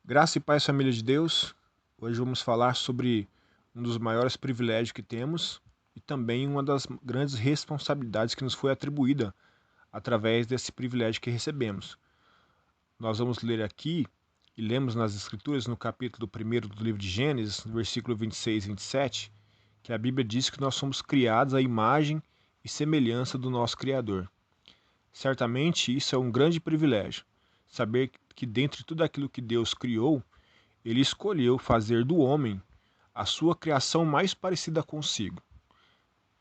Graça e paz, família de Deus. Hoje vamos falar sobre um dos maiores privilégios que temos e também uma das grandes responsabilidades que nos foi atribuída através desse privilégio que recebemos. Nós vamos ler aqui e lemos nas Escrituras, no capítulo 1 do livro de Gênesis, no versículo 26 e 27, que a Bíblia diz que nós somos criados à imagem e semelhança do nosso Criador. Certamente isso é um grande privilégio, saber que dentre tudo aquilo que Deus criou, ele escolheu fazer do homem a sua criação mais parecida consigo.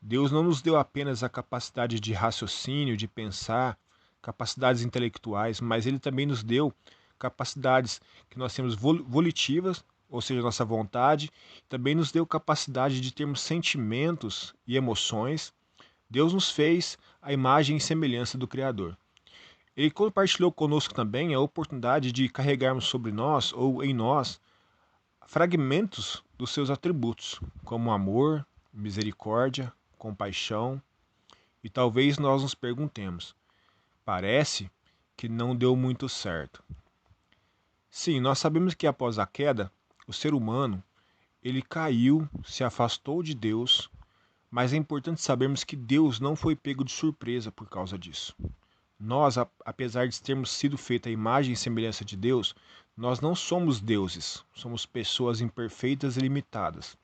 Deus não nos deu apenas a capacidade de raciocínio, de pensar, capacidades intelectuais, mas ele também nos deu capacidades que nós temos volitivas, ou seja, nossa vontade, também nos deu capacidade de termos sentimentos e emoções. Deus nos fez a imagem e semelhança do Criador. Ele compartilhou conosco também a oportunidade de carregarmos sobre nós ou em nós fragmentos dos seus atributos, como amor, misericórdia, compaixão, e talvez nós nos perguntemos: parece que não deu muito certo. Sim, nós sabemos que após a queda, o ser humano, ele caiu, se afastou de Deus, mas é importante sabermos que Deus não foi pego de surpresa por causa disso. Nós, apesar de termos sido feita a imagem e semelhança de Deus, nós não somos deuses, somos pessoas imperfeitas e limitadas.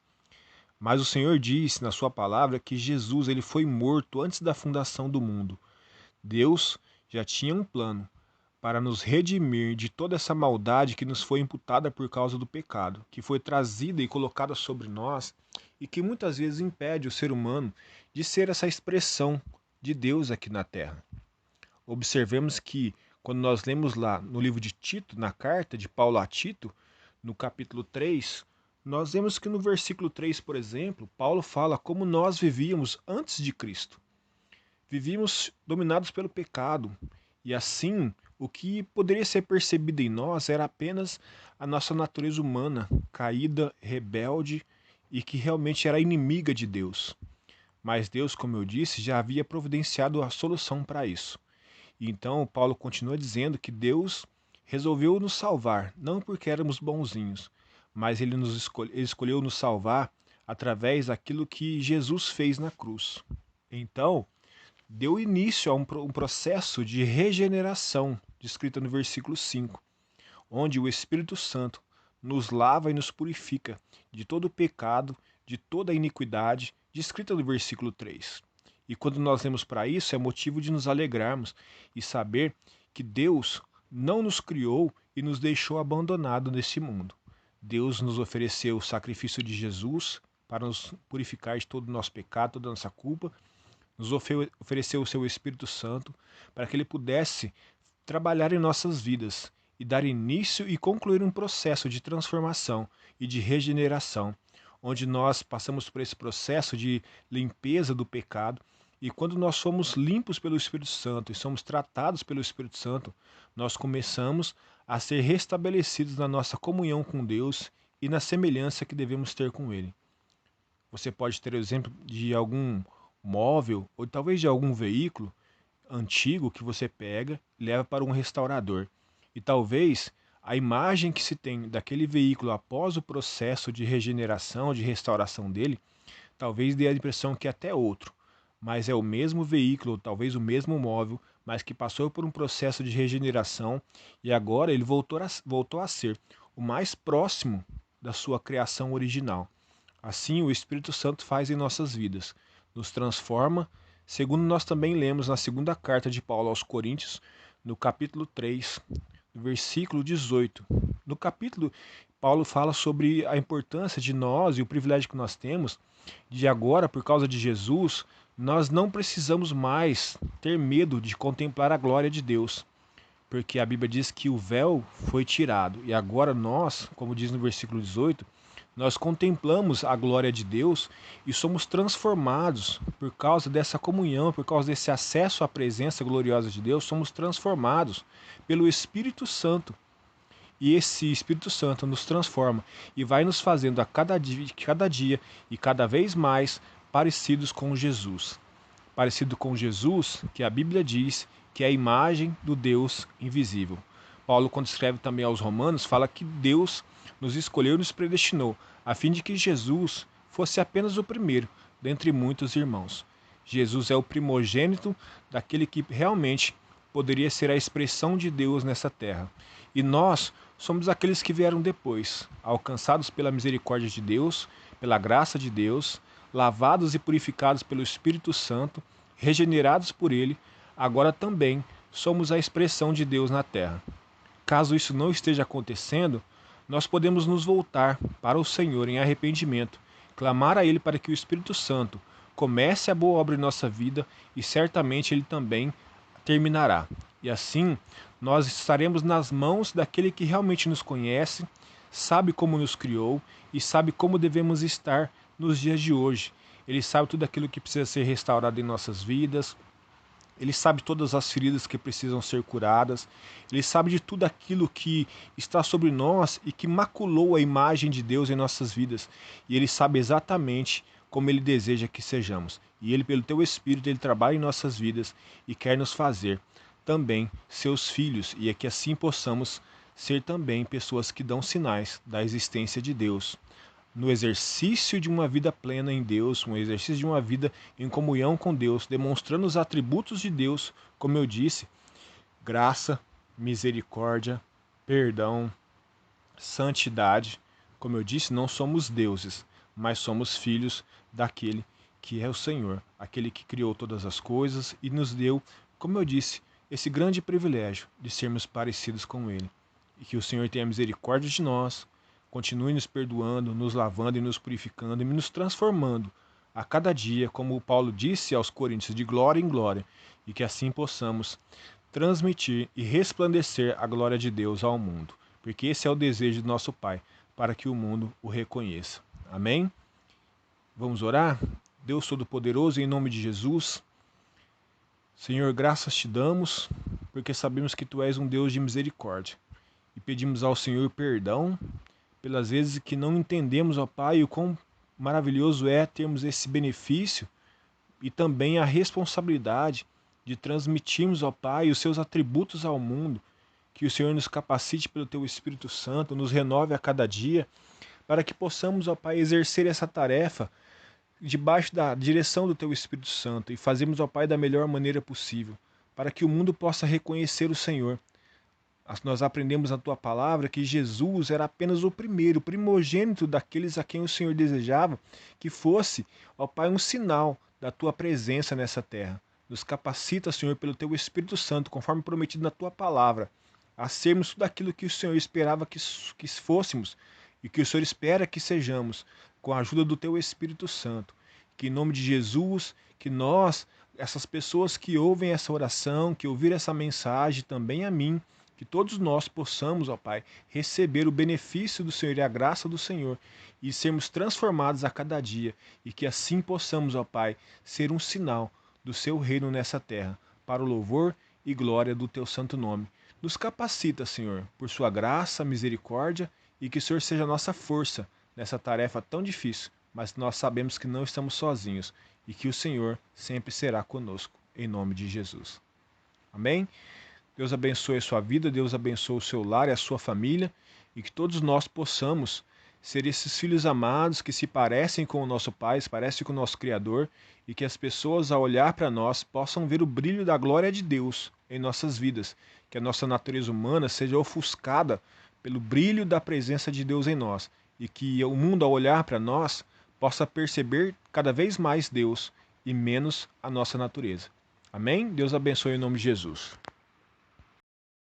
Mas o Senhor diz na sua palavra que Jesus ele foi morto antes da fundação do mundo. Deus já tinha um plano para nos redimir de toda essa maldade que nos foi imputada por causa do pecado, que foi trazida e colocada sobre nós e que muitas vezes impede o ser humano de ser essa expressão de Deus aqui na terra. Observemos que quando nós lemos lá no livro de Tito, na carta de Paulo a Tito, no capítulo 3, nós vemos que no versículo 3, por exemplo, Paulo fala como nós vivíamos antes de Cristo. Vivíamos dominados pelo pecado, e assim o que poderia ser percebido em nós era apenas a nossa natureza humana, caída, rebelde e que realmente era inimiga de Deus. Mas Deus, como eu disse, já havia providenciado a solução para isso. Então, Paulo continua dizendo que Deus resolveu nos salvar, não porque éramos bonzinhos, mas ele escolheu nos salvar através daquilo que Jesus fez na cruz. Então, deu início a um processo de regeneração, descrito no versículo 5, onde o Espírito Santo nos lava e nos purifica de todo o pecado, de toda a iniquidade, descrita no versículo 3. E quando nós lemos para isso, é motivo de nos alegrarmos e saber que Deus não nos criou e nos deixou abandonado nesse mundo. Deus nos ofereceu o sacrifício de Jesus para nos purificar de todo o nosso pecado, toda a nossa culpa, nos ofereceu o seu Espírito Santo para que ele pudesse trabalhar em nossas vidas e dar início e concluir um processo de transformação e de regeneração, onde nós passamos por esse processo de limpeza do pecado. E quando nós somos limpos pelo Espírito Santo e somos tratados pelo Espírito Santo, nós começamos a ser restabelecidos na nossa comunhão com Deus e na semelhança que devemos ter com Ele. Você pode ter o exemplo de algum móvel ou talvez de algum veículo antigo que você pega e leva para um restaurador. E talvez a imagem que se tem daquele veículo após o processo de regeneração, de restauração dele, talvez dê a impressão que é até outro, mas é o mesmo veículo, talvez o mesmo móvel, mas que passou por um processo de regeneração e agora ele voltou a ser o mais próximo da sua criação original. Assim, o Espírito Santo faz em nossas vidas, nos transforma, segundo nós também lemos na segunda carta de Paulo aos Coríntios, no capítulo 3, versículo 18. No capítulo, Paulo fala sobre a importância de nós e o privilégio que nós temos de agora, por causa de Jesus, nós não precisamos mais ter medo de contemplar a glória de Deus, porque a Bíblia diz que o véu foi tirado e agora nós, como diz no versículo 18, nós contemplamos a glória de Deus e somos transformados por causa dessa comunhão, por causa desse acesso à presença gloriosa de Deus, somos transformados pelo Espírito Santo. E esse Espírito Santo nos transforma e vai nos fazendo a cada dia e cada vez mais parecidos com Jesus. Parecido com Jesus, que a Bíblia diz que é a imagem do Deus invisível. Paulo, quando escreve também aos Romanos, fala que Deus nos escolheu e nos predestinou, a fim de que Jesus fosse apenas o primeiro dentre muitos irmãos. Jesus é o primogênito daquele que realmente poderia ser a expressão de Deus nessa terra. E nós somos aqueles que vieram depois, alcançados pela misericórdia de Deus, pela graça de Deus, lavados e purificados pelo Espírito Santo, regenerados por Ele, agora também somos a expressão de Deus na terra. Caso isso não esteja acontecendo, nós podemos nos voltar para o Senhor em arrependimento, clamar a Ele para que o Espírito Santo comece a boa obra em nossa vida e certamente Ele também terminará. E assim, nós estaremos nas mãos daquele que realmente nos conhece, sabe como nos criou e sabe como devemos estar nos dias de hoje. Ele sabe tudo aquilo que precisa ser restaurado em nossas vidas, ele sabe todas as feridas que precisam ser curadas. Ele sabe de tudo aquilo que está sobre nós e que maculou a imagem de Deus em nossas vidas. E Ele sabe exatamente como Ele deseja que sejamos. E Ele, pelo Teu Espírito, Ele trabalha em nossas vidas e quer nos fazer também seus filhos. E é que assim possamos ser também pessoas que dão sinais da existência de Deus no exercício de uma vida plena em Deus, um exercício de uma vida em comunhão com Deus, demonstrando os atributos de Deus, como eu disse, graça, misericórdia, perdão, santidade. Como eu disse, não somos deuses, mas somos filhos daquele que é o Senhor, aquele que criou todas as coisas e nos deu, como eu disse, esse grande privilégio de sermos parecidos com Ele. E que o Senhor tenha misericórdia de nós, continue nos perdoando, nos lavando e nos purificando e nos transformando a cada dia, como o Paulo disse aos Coríntios, de glória em glória, e que assim possamos transmitir e resplandecer a glória de Deus ao mundo, porque esse é o desejo do nosso Pai, para que o mundo o reconheça. Amém? Vamos orar? Deus Todo-Poderoso, em nome de Jesus, Senhor, graças te damos, porque sabemos que Tu és um Deus de misericórdia, e pedimos ao Senhor perdão pelas vezes que não entendemos, ó Pai, o quão maravilhoso é termos esse benefício e também a responsabilidade de transmitirmos, ó Pai, os seus atributos ao mundo. Que o Senhor nos capacite pelo Teu Espírito Santo, nos renove a cada dia, para que possamos, ó Pai, exercer essa tarefa debaixo da direção do Teu Espírito Santo e fazermos, ó Pai, da melhor maneira possível, para que o mundo possa reconhecer o Senhor. Nós aprendemos na Tua palavra que Jesus era apenas o primeiro, o primogênito daqueles a quem o Senhor desejava que fosse, ó Pai, um sinal da Tua presença nessa terra. Nos capacita, Senhor, pelo Teu Espírito Santo, conforme prometido na Tua palavra, a sermos tudo aquilo que o Senhor esperava que fôssemos e que o Senhor espera que sejamos, com a ajuda do Teu Espírito Santo. Que em nome de Jesus, que nós, essas pessoas que ouvem essa oração, que ouviram essa mensagem, também a mim, que todos nós possamos, ó Pai, receber o benefício do Senhor e a graça do Senhor e sermos transformados a cada dia e que assim possamos, ó Pai, ser um sinal do Seu reino nessa terra, para o louvor e glória do Teu santo nome. Nos capacita, Senhor, por Sua graça, misericórdia e que o Senhor seja a nossa força nessa tarefa tão difícil, mas nós sabemos que não estamos sozinhos e que o Senhor sempre será conosco, em nome de Jesus. Amém? Deus abençoe a sua vida, Deus abençoe o seu lar e a sua família, e que todos nós possamos ser esses filhos amados que se parecem com o nosso Pai, se parecem com o nosso Criador, e que as pessoas, ao olhar para nós, possam ver o brilho da glória de Deus em nossas vidas, que a nossa natureza humana seja ofuscada pelo brilho da presença de Deus em nós, e que o mundo, ao olhar para nós, possa perceber cada vez mais Deus e menos a nossa natureza. Amém? Deus abençoe em nome de Jesus.